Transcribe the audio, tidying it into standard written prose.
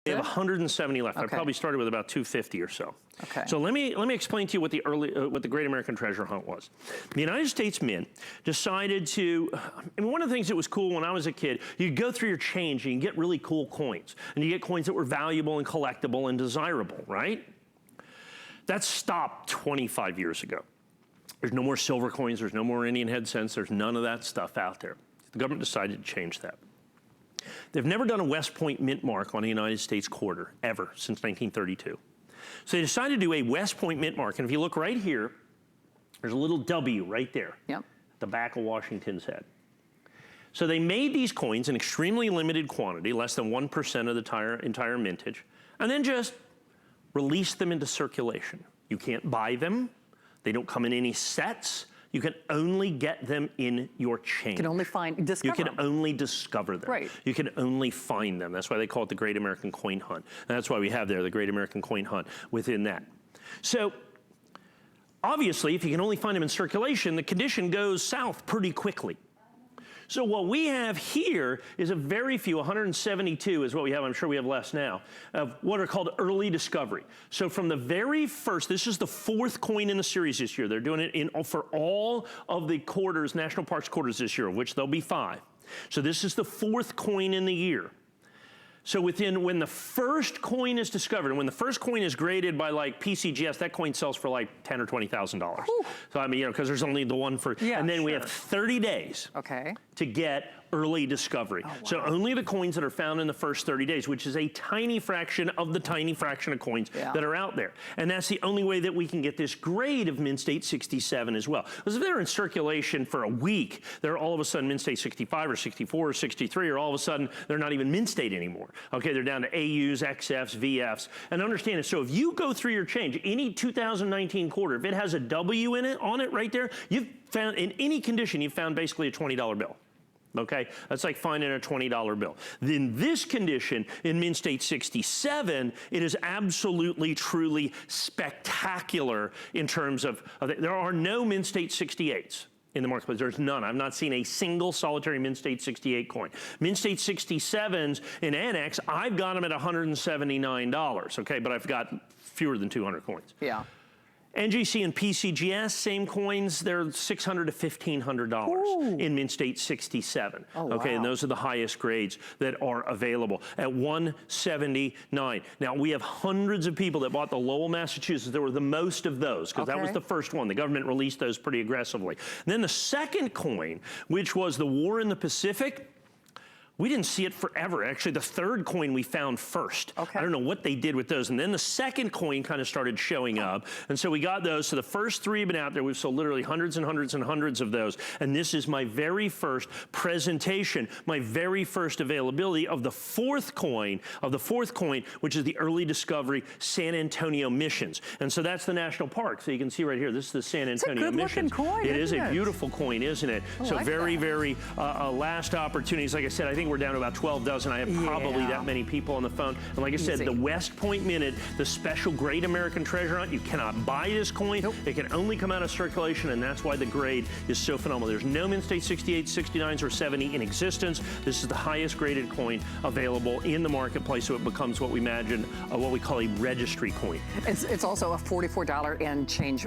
We have 170 left. Okay. I probably started with about 250 or so. Okay. So let me explain to you what the Great American Treasure Hunt was. The United States Mint decided to, and one of the things that was cool when I was a kid, you go through your change and you get really cool coins. And you get coins that were valuable and collectible and desirable, right? That stopped 25 years ago. There's no more silver coins, there's no more Indian head cents, there's none of that stuff out there. The government decided to change that. They've never done a West Point mint mark on a United States quarter, ever, since 1932. So they decided to do a West Point mint mark, and if you look right here, there's a little W right there, yep, at the back of Washington's head. So they made these coins in extremely limited quantity, less than 1% of the entire mintage, and then just released them into circulation. You can't buy them, they don't come in any sets. You can only get them in your chain. You can only discover You can them. only discover them. Right. You can only find them. That's why they call it the Great American Coin Hunt. And that's why we have there the Great American Coin Hunt within that. So, obviously, if you can only find them in circulation, the condition goes south pretty quickly. So what we have here is a very few, 172 is what we have, I'm sure we have less now, of what are called early discovery. So from the very first, this is the 4th coin in the series this year. They're doing it for all of the quarters, National Parks quarters this year, of which there'll be 5. So this is the 4th coin in the year. So when the first coin is discovered, and when the first coin is graded by like PCGS, that coin sells for like $10,000 or $20,000. So I mean, you know, because there's only the one for, yeah, and then we have 30 days to get early discovery. Oh, wow. So only the coins that are found in the first 30 days, which is a tiny fraction of the tiny fraction of coins that are out there. And that's the only way that we can get this grade of Mint State 67 as well. Because if they're in circulation for a week, they're all of a sudden Mint State 65 or 64 or 63, or all of a sudden they're not even Mint State anymore. Okay, they're down to AUs, XFs, VFs. And understand it, so if you go through your change, any 2019 quarter, if it has a W in it, on it right there, you've found, in any condition, you've found basically a $20 bill. Okay, that's like finding a $20 bill. In this condition, in Mint State 67, it is absolutely, truly spectacular in terms of there are no Mint State 68s in the marketplace. There's none. I've not seen a single solitary Mint State 68 coin. Mint State 67s in Annex, I've got them at $179, okay, but I've got fewer than 200 coins. Yeah. NGC and PCGS, same coins, they're $600 to $1,500 in Mint State 67. Oh, okay, wow. and those are the highest grades that are available at $179. Now, we have hundreds of people that bought the Lowell, Massachusetts. There were the most of those, because that was the first one. The government released those pretty aggressively. And then the second coin, which was the War in the Pacific, we didn't see it forever. Actually, the 3rd coin we found first. I don't know what they did with those. And then the 2nd coin kind of started showing up. And so we got those. So the first 3 have been out there. We've sold literally hundreds and hundreds and hundreds of those. And this is my very first presentation, my very first availability of the 4th coin, which is the early discovery San Antonio Missions. And so that's the national park. So you can see right here, this is the San Antonio Missions. It's a good looking coin, It is a beautiful coin, isn't it? So very, very last opportunities. Like I said, I think we're down to about 12 dozen. I have probably that many people on the phone. And like I said, the West Point Minute, the special Great American Treasure Hunt, you cannot buy this coin. It can only come out of circulation, and that's why the grade is so phenomenal. There's no Mint State 68, 69s, or 70 in existence. This is the highest graded coin available in the marketplace, so it becomes what we imagine, what we call a registry coin. It's also a $44 and change